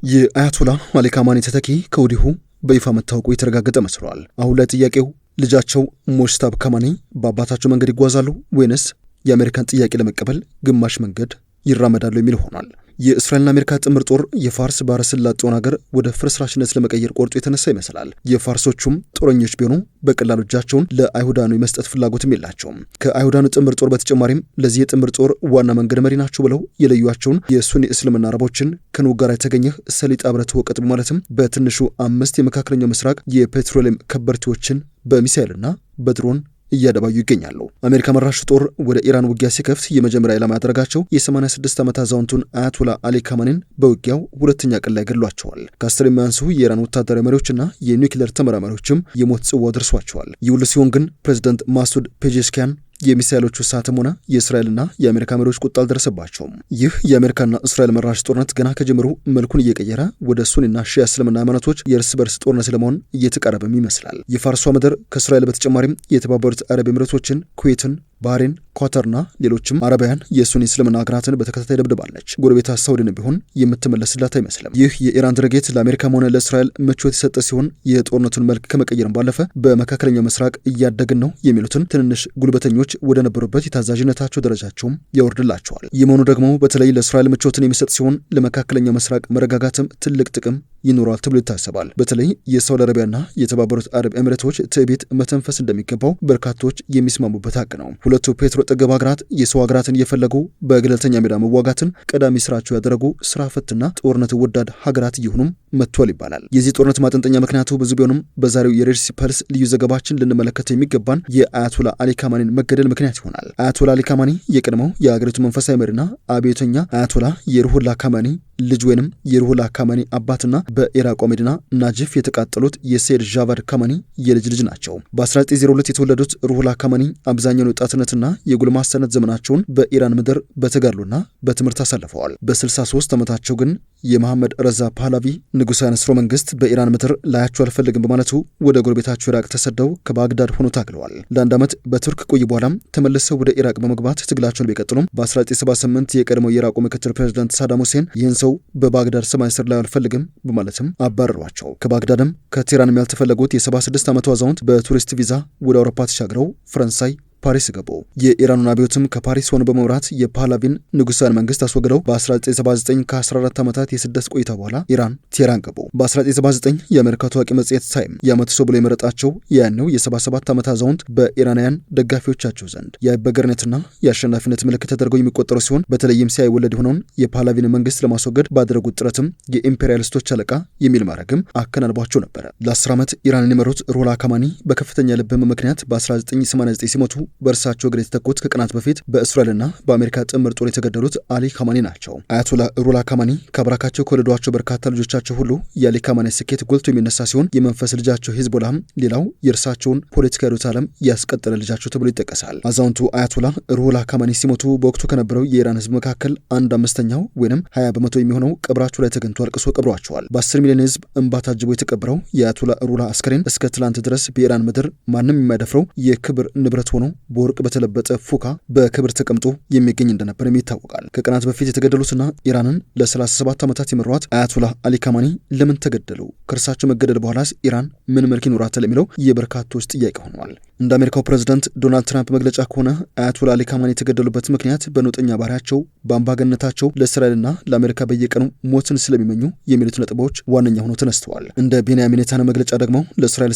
የአያቶላህ አሊ ካማኒ ተተኪ ከወዲሁ በይፋ መታወቁ የተረጋገጠ መስሏል። አሁን ላይ ጥያቄው ልጃቸው ሙጅተባ ካማኒ በአባታቸው መንገድ ይጓዛሉ ወይንስ የአሜሪካን ጥያቄ ለመቀበል ግማሽ መንገድ ይራመዳሉ የሚል ሆኗል። የእስራኤልና አሜሪካ ጥምር ጦር የፋርስ ባህረ ሰላጤውን ሀገር ወደ ፍርስራሽነት ለመቀየር ቆርጦ የተነሳ ይመስላል። የፋርሶቹም ጦረኞች ቢሆኑ በቀላሉ እጃቸውን ለአይሁዳኑ የመስጠት ፍላጎትም የላቸውም። ከአይሁዳኑ ጥምር ጦር በተጨማሪም ለዚህ የጥምር ጦር ዋና መንገድ መሪ ናቸው ብለው የለዩዋቸውን የሱኒ እስልምና አረቦችን ከንጉ ጋር የተገኘህ ሰሊጥ አብረህ ወቀጥ በማለትም በትንሹ 5 የመካከለኛው ምስራቅ የፔትሮሊየም ከበርቴዎችን በሚሳኤልና በድሮን እያደባዩ ይገኛሉ። አሜሪካ መራሹ ጦር ወደ ኢራን ውጊያ ሲከፍት የመጀመሪያ ዓላማ ያደረጋቸው የ86 ዓመት አዛውንቱን አያቶላ አሊ ካማኒን በውጊያው ሁለተኛ ቀን ላይ ገድሏቸዋል። ከ10 የሚያንሱ የኢራን ወታደራዊ መሪዎችና የኒውክሌር ተመራማሪዎችም የሞት ጽዋ ደርሷቸዋል። ይህ ሁሉ ሲሆን ግን ፕሬዚዳንት ማሱድ ፔዜሽኪያን የሚሳኤሎቹ ሰዓትም ሆነ የእስራኤልና የአሜሪካ መሪዎች ቁጣ አልደረሰባቸውም። ይህ የአሜሪካና እስራኤል መራሽ ጦርነት ገና ከጀምሩ መልኩን እየቀየረ ወደ ሱኒና ሺያ እስልምና ሃይማኖቶች የእርስ በርስ ጦርነት ለመሆን እየተቃረበም ይመስላል። የፋርሷ ምድር ከእስራኤል በተጨማሪም የተባበሩት አረብ ኤሚሬቶችን፣ ኩዌትን፣ ባህሬን፣ ኳተርና ሌሎችም አረባውያን የሱኒ እስልምና ሀገራትን በተከታታይ ደብድባለች። ጎረቤቷ ሳውዲን ቢሆን የምትመለስላት አይመስልም። ይህ የኢራን ድርጊት ለአሜሪካም ሆነ ለእስራኤል ምቾት የሰጠ ሲሆን የጦርነቱን መልክ ከመቀየርም ባለፈ በመካከለኛው ምስራቅ እያደግን ነው የሚሉትን ትንንሽ ጉልበተኞች ወደ ነበሩበት የታዛዥነታቸው ደረጃቸውም ያወርድላቸዋል። ይህ መሆኑ ደግሞ በተለይ ለእስራኤል ምቾትን የሚሰጥ ሲሆን ለመካከለኛው ምስራቅ መረጋጋትም ትልቅ ጥቅም ይኖራል ተብሎ ይታሰባል። በተለይ የሳውዲ አረቢያና የተባበሩት አረብ ኤሚሬቶች ትዕቢት መተንፈስ እንደሚገባው በርካቶች የሚስማሙበት ሀቅ ነው። ሁለቱ ፔትሮ ጠገብ ሀገራት የሰው ሀገራትን እየፈለጉ በገለልተኛ ሜዳ መዋጋትን ቀዳሚ ስራቸው ያደረጉ ስራ ፈትና ጦርነት ወዳድ ሀገራት እየሆኑም መጥቷል ይባላል። የዚህ ጦርነት ማጠንጠኛ ምክንያቱ ብዙ ቢሆንም በዛሬው የሬድሲ ፐልስ ልዩ ዘገባችን ልንመለከተው የሚገባን የአያቶላ አሊ ካማኒን መገደል ምክንያት ይሆናል። አያቶላ አሊ ካማኒ የቀድሞው የሀገሪቱ መንፈሳዊ መሪና አብዮተኛ አያቶላ የሩሁላ ካማኒ ልጅ ወይንም የሩሁላ ካማኒ አባትና በኢራቋ መዲና ናጅፍ የተቃጠሉት የሰይድ ጃቫድ ካማኒ የልጅ ልጅ ናቸው። በ1902 የተወለዱት ሩሁላ ካማኒ አብዛኛውን ወጣትነትና የጉልማሳነት ዘመናቸውን በኢራን ምድር በተጋድሎና በትምህርት አሳልፈዋል። በ63 ዓመታቸው ግን የመሐመድ ረዛ ፓህላቪ ንጉሳዊ ስርወ መንግስት በኢራን ምድር ላያቸው አልፈልግም በማለቱ ወደ ጎረቤታቸው ኢራቅ ተሰደው ከባግዳድ ሆኖ ታግለዋል። ለአንድ ዓመት በቱርክ ቆይ በኋላም ተመልሰው ወደ ኢራቅ በመግባት ትግላቸውን ቢቀጥሉም በ1978 የቀድሞው የኢራቁ ምክትል ፕሬዚዳንት ሳዳም ሁሴን ይህን ሰው በባግዳድ ሰማይ ስር ላይ አልፈልግም በማለትም አባረሯቸው። ከባግዳድም ከቴህራንም ያልተፈለጉት የ76 ዓመቱ አዛውንት በቱሪስት ቪዛ ወደ አውሮፓ ተሻግረው ፈረንሳይ ፓሪስ ገቡ። የኢራኑን አብዮትም ከፓሪስ ሆነ በመምራት የፓህላቪን ንጉሳን መንግስት አስወግደው በ1979 ከ14 ዓመታት የስደት ቆይታ በኋላ ኢራን ቴህራን ገቡ። በ1979 የአሜሪካ ታዋቂ መጽሔት ታይም የዓመቱ ሰው ብሎ የመረጣቸው ያኔው የ77 ዓመት አዛውንት በኢራናውያን ደጋፊዎቻቸው ዘንድ የአይበገርነትና የአሸናፊነት ምልክት ተደርገው የሚቆጠሩ ሲሆን በተለይም ሲያይወለድ የሆነውን የፓህላቪን መንግስት ለማስወገድ ባደረጉት ጥረትም የኢምፔሪያሊስቶች አለቃ የሚል ማዕረግም አከናንቧቸው ነበረ። ለ10 ዓመት ኢራንን የመሩት ሩሁላ ካማኒ በከፍተኛ ልብ ህመም ምክንያት በ1989 ሲሞቱ በእርሳቸው እግር የተተኩት ከቀናት በፊት በእስራኤልና በአሜሪካ ጥምር ጦር የተገደሉት አሊ ካማኒ ናቸው። አያቶላ ሩሁላ ካማኒ ከአብራካቸው ከወለዷቸው በርካታ ልጆቻቸው ሁሉ የአሊ ካማኒ ስኬት ጎልቶ የሚነሳ ሲሆን የመንፈስ ልጃቸው ሂዝቦላህም ሌላው የእርሳቸውን ፖለቲካዊ ርዕዮተ ዓለም ያስቀጠለ ልጃቸው ተብሎ ይጠቀሳል። አዛውንቱ አያቶላ ሩሁላ ካማኒ ሲሞቱ በወቅቱ ከነበረው የኢራን ህዝብ መካከል 1/5 ወይም 20 በመቶ የሚሆነው ቀብራቸው ላይ ተገኝቶ አልቅሶ ቀብሯቸዋል። በ10 ሚሊዮን ህዝብ እንባ ታጅቦ የተቀበረው የአያቶላ ሩሁላ አስከሬን እስከ ትላንት ድረስ በኢራን ምድር ማንም የማይደፍረው የክብር ንብረት ሆኖ በወርቅ በተለበጠ ፉካ በክብር ተቀምጦ የሚገኝ እንደነበርም ይታወቃል። ከቀናት በፊት የተገደሉትና ኢራንን ለ37 ዓመታት የመሯት አያቶላ አሊ ካማኒ ለምን ተገደሉ? ከእርሳቸው መገደል በኋላስ ኢራን ምን መልክ ይኖራታል የሚለው የበርካቶች ጥያቄ ሆኗል። እንደ አሜሪካው ፕሬዝዳንት ዶናልድ ትራምፕ መግለጫ ከሆነ አያቶላ አሊ ካማኒ የተገደሉበት ምክንያት በነውጠኛ ባህሪያቸው፣ በአምባገነታቸው ለእስራኤልና ለአሜሪካ በየቀኑ ሞትን ስለሚመኙ የሚሉት ነጥቦች ዋነኛ ሆኖ ተነስተዋል። እንደ ቤንያሚን ኔታንያሁ መግለጫ ደግሞ ለእስራኤል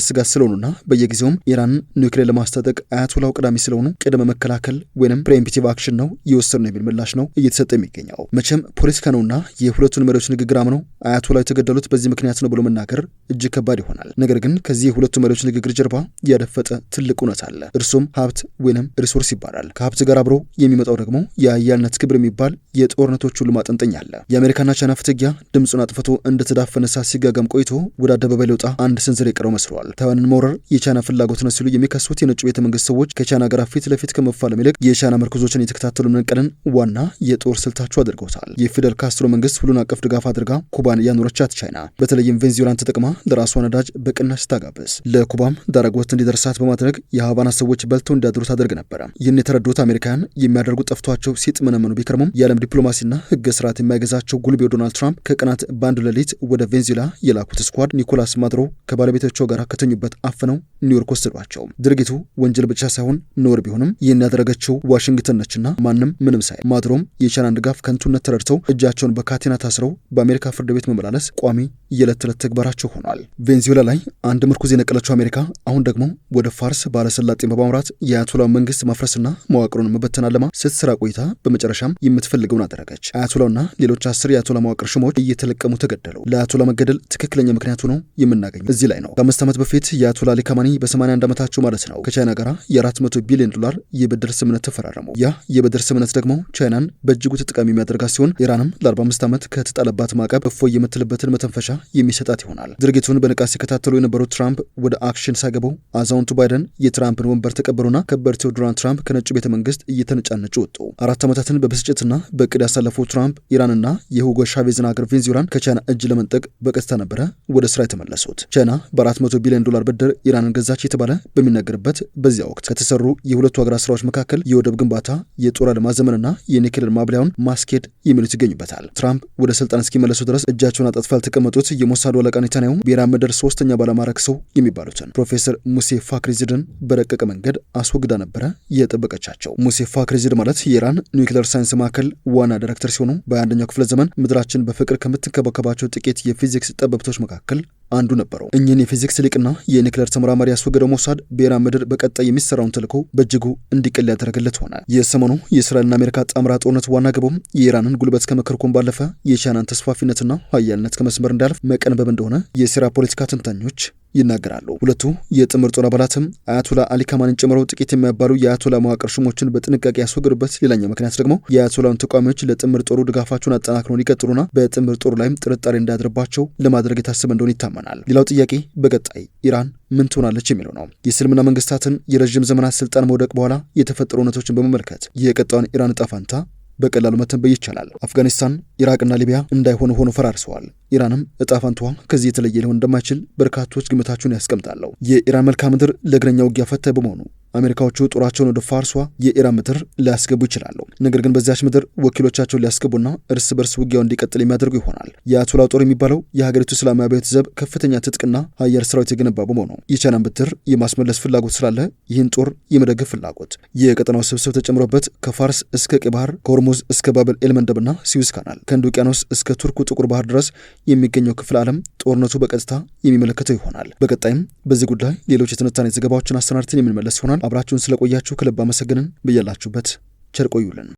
ስጋት ስለሆኑና በየጊዜውም ኢራንን ኒውክሌር ለማስታጠቅ አያቶላው ቀዳሚ ስለሆኑ ቅድመ መከላከል ወይም ፕሪኤምፕቲቭ አክሽን ነው እየወሰዱ ነው የሚል ምላሽ ነው እየተሰጠ የሚገኘው። መቼም ፖለቲካ ነውና የሁለቱን መሪዎች ንግግር አምነው አያቶላው የተገደሉት በዚህ ምክንያት ነው ብሎ መናገር እጅግ ከባድ ይሆናል። ነገር ግን ከዚህ የሁለቱ መሪዎች ንግግር ጀርባ ያደፈጠ ትልቅ እውነት አለ። እርሱም ሀብት ወይም ሪሶርስ ይባላል። ከሀብት ጋር አብሮ የሚመጣው ደግሞ የአያልነት ክብር የሚባል የጦርነቶች ሁሉ ማጠንጠኛ አለ። የአሜሪካና ቻይና ፍትጊያ ድምፁን አጥፍቶ እንደተዳፈነ እሳት ሲጋገም ቆይቶ ወደ አደባባይ ሊወጣ አንድ ስንዝር የቀረው መስሏል። ታይዋንን መውረር የቻይና ፍላጎት ነው ሲሉ የሚከሱት የነጩ ቤተ መንግስት ሰዎች ከቻይና ጋር ፊት ለፊት ከመፋለም ይልቅ የቻይና ምርኮዞችን የተከታተሉ መንቀልን ዋና የጦር ስልታቸው አድርገውታል። የፊደል ካስትሮ መንግስት ሁሉን አቀፍ ድጋፍ አድርጋ ኩባን ያኖረቻት ቻይና በተለይም ቬንዙዌላን ተጠቅማ ለራሷ ነዳጅ በቅናሽ ስታጋብስ ለኩባም ዳረጎት ፍላጎት እንዲደርሳት በማድረግ የሀቫና ሰዎች በልተው እንዲያድሩ ታደርግ ነበረ። ይህን የተረዱት አሜሪካውያን የሚያደርጉት ጠፍቷቸው ሲጥመነመኑ ቢከርሙም የዓለም ዲፕሎማሲና ሕገ ስርዓት የማይገዛቸው ጉልቤው ዶናልድ ትራምፕ ከቀናት በአንድ ሌሊት ወደ ቬንዙዌላ የላኩት ስኳድ ኒኮላስ ማዱሮ ከባለቤታቸው ጋር ከተኙበት አፍነው ኒውዮርክ ወሰዷቸው። ድርጊቱ ወንጀል ብቻ ሳይሆን ነውር ቢሆንም ይህን ያደረገችው ዋሽንግተን ነችና ማንም ምንም ሳይ ማዱሮም የቻይናን ድጋፍ ከንቱነት ተረድተው እጃቸውን በካቴና ታስረው በአሜሪካ ፍርድ ቤት መመላለስ ቋሚ የዕለት ተዕለት ተግባራቸው ሆኗል። ቬንዙዌላ ላይ አንድ ምርኩዝ የነቀለችው አሜሪካ አሁን ደግሞ ወደ ፋርስ ባለሰላጤን በማምራት የአያቶላው መንግስት ማፍረስና መዋቅሩን መበተን አለማ ስትሰራ ቆይታ በመጨረሻም የምትፈልገውን አደረገች። አያቶላውና ሌሎች 10 የአያቶላ መዋቅር ሹሞች እየተለቀሙ ተገደሉ። ለአያቶላ መገደል ትክክለኛ ምክንያቱ ነው የምናገኘው እዚህ ላይ ነው። ከ5 ዓመት በፊት የአያቶላ አሊ ካማኒ በ81 ዓመታቸው ማለት ነው ከቻይና ጋር የ400 ቢሊዮን ዶላር የብድር ስምምነት ተፈራረሙ። ያ የብድር ስምምነት ደግሞ ቻይናን በእጅጉ ተጠቃሚ የሚያደርጋት ሲሆን ኢራንም ለ45 ዓመት ከተጣለባት ማዕቀብ እፎይ የምትልበትን መተንፈሻ የሚሰጣት ይሆናል። ድርጊቱን በንቃት ሲከታተሉ የነበሩት ትራምፕ ወደ አክሽን ሳይገቡ አዛውንቱ ባይደን የትራምፕን ወንበር ተቀበሉና ከበርቴው ዶናልድ ትራምፕ ከነጩ ቤተ መንግስት እየተነጫነጩ ወጡ። 4 ዓመታትን በብስጭትና በቅድ ያሳለፈው ትራምፕ ኢራንና የሁጎ ሻቬዝን ሀገር ቬንዙዌላን ከቻይና እጅ ለመንጠቅ በቀጥታ ነበረ ወደ ስራ የተመለሱት። ቻይና በ400 ቢሊዮን ዶላር ብድር ኢራንን ገዛች የተባለ በሚነገርበት በዚያ ወቅት ከተሰሩ የሁለቱ ሀገራት ስራዎች መካከል የወደብ ግንባታ፣ የጦር ማዘመንና የኒክሌር ማብሊያውን ማስኬድ የሚሉት ይገኙበታል። ትራምፕ ወደ ስልጣን እስኪመለሱ ድረስ እጃቸውን አጣጥፈው ያልተቀመጡት የሞሳዱ አለቃ ኔታንያሁ ብሔራዊ ምድር 3ኛ ባለማዕረግ ሰው የሚባሉትን ፕሮፌሰር ሙሴ ፋክሪዚድን በረቀቀ መንገድ አስወግዳ ነበረ የጠበቀቻቸው። ሙሴ ፋክሪዚድ ማለት የኢራን ኒውክሌር ሳይንስ ማዕከል ዋና ዳይሬክተር ሲሆኑ በ21ኛው ክፍለ ዘመን ምድራችን በፍቅር ከምትንከባከባቸው ጥቂት የፊዚክስ ጠበብቶች መካከል አንዱ ነበሩ። እኚህን የፊዚክስ ሊቅና የኒክሌር ተመራማሪ ያስወገደው ሞሳድ ብሔራዊ ምድር በቀጣይ የሚሰራውን ተልዕኮ በእጅጉ እንዲቀል ያደረገለት ሆነ። የሰሞኑ የእስራኤልና አሜሪካ ጣምራ ጦርነት ዋና ግቡም የኢራንን ጉልበት ከመከርኮም ባለፈ የቻይናን ተስፋፊነትና ኃያልነት ከመስመር እንዳያልፍ መቀንበብ እንደሆነ የሴራ ፖለቲካ ተንታኞች ይናገራሉ። ሁለቱ የጥምር ጦር አባላትም አያቶላ አሊ ካማኒን ጨምሮ ጥቂት የሚያባሉ የአያቶላ መዋቅር ሹሞችን በጥንቃቄ ያስወገዱበት ሌላኛው ምክንያት ደግሞ የአያቶላውን ተቃዋሚዎች ለጥምር ጦሩ ድጋፋቸውን አጠናክረው እንዲቀጥሉና በጥምር ጦሩ ላይም ጥርጣሬ እንዳያድርባቸው ለማድረግ የታሰበ እንደሆነ ይታመናል። ሌላው ጥያቄ በቀጣይ ኢራን ምን ትሆናለች የሚለው ነው። የእስልምና መንግስታትን የረዥም ዘመናት ስልጣን መውደቅ በኋላ የተፈጠሩ እውነቶችን በመመልከት የቀጣዩን ኢራን ዕጣ ፈንታ በቀላሉ መተንበይ ይቻላል። አፍጋኒስታን፣ ኢራቅና ሊቢያ እንዳይሆኑ ሆኖ ፈራርሰዋል። ኢራንም ዕጣ ፈንታዋ ከዚህ የተለየ ሊሆን እንደማይችል በርካቶች ግምታቸውን ያስቀምጣሉ። የኢራን መልክዓ ምድር ለእግረኛ ውጊያ ፈታኝ በመሆኑ አሜሪካዎቹ ጦራቸውን ወደ ፋርሷ የኢራን ምድር ሊያስገቡ ይችላሉ። ነገር ግን በዚያች ምድር ወኪሎቻቸውን ሊያስገቡና እርስ በርስ ውጊያው እንዲቀጥል የሚያደርጉ ይሆናል። የአያቶላው ጦር የሚባለው የሀገሪቱ እስላማዊ አብዮት ዘብ ከፍተኛ ትጥቅና ሀያል ሰራዊት የገነባ በመሆኑ የቻይናን ብድር የማስመለስ ፍላጎት ስላለ ይህን ጦር የመደገፍ ፍላጎት የቀጠናው ስብስብ ተጨምሮበት ከፋርስ እስከ ቀይ ባህር፣ ከሆርሙዝ እስከ ባብል ኤልመንደብና ስዊዝ ካናል፣ ከህንድ ውቅያኖስ እስከ ቱርኩ ጥቁር ባህር ድረስ የሚገኘው ክፍለ ዓለም ጦርነቱ በቀጥታ የሚመለከተው ይሆናል። በቀጣይም በዚህ ጉዳይ ሌሎች የትንታኔ ዘገባዎችን አሰናድተን የምንመለስ ይሆናል። አብራችሁን ስለቆያችሁ ከልብ አመሰግንን። በያላችሁበት ቸር ቆዩልን።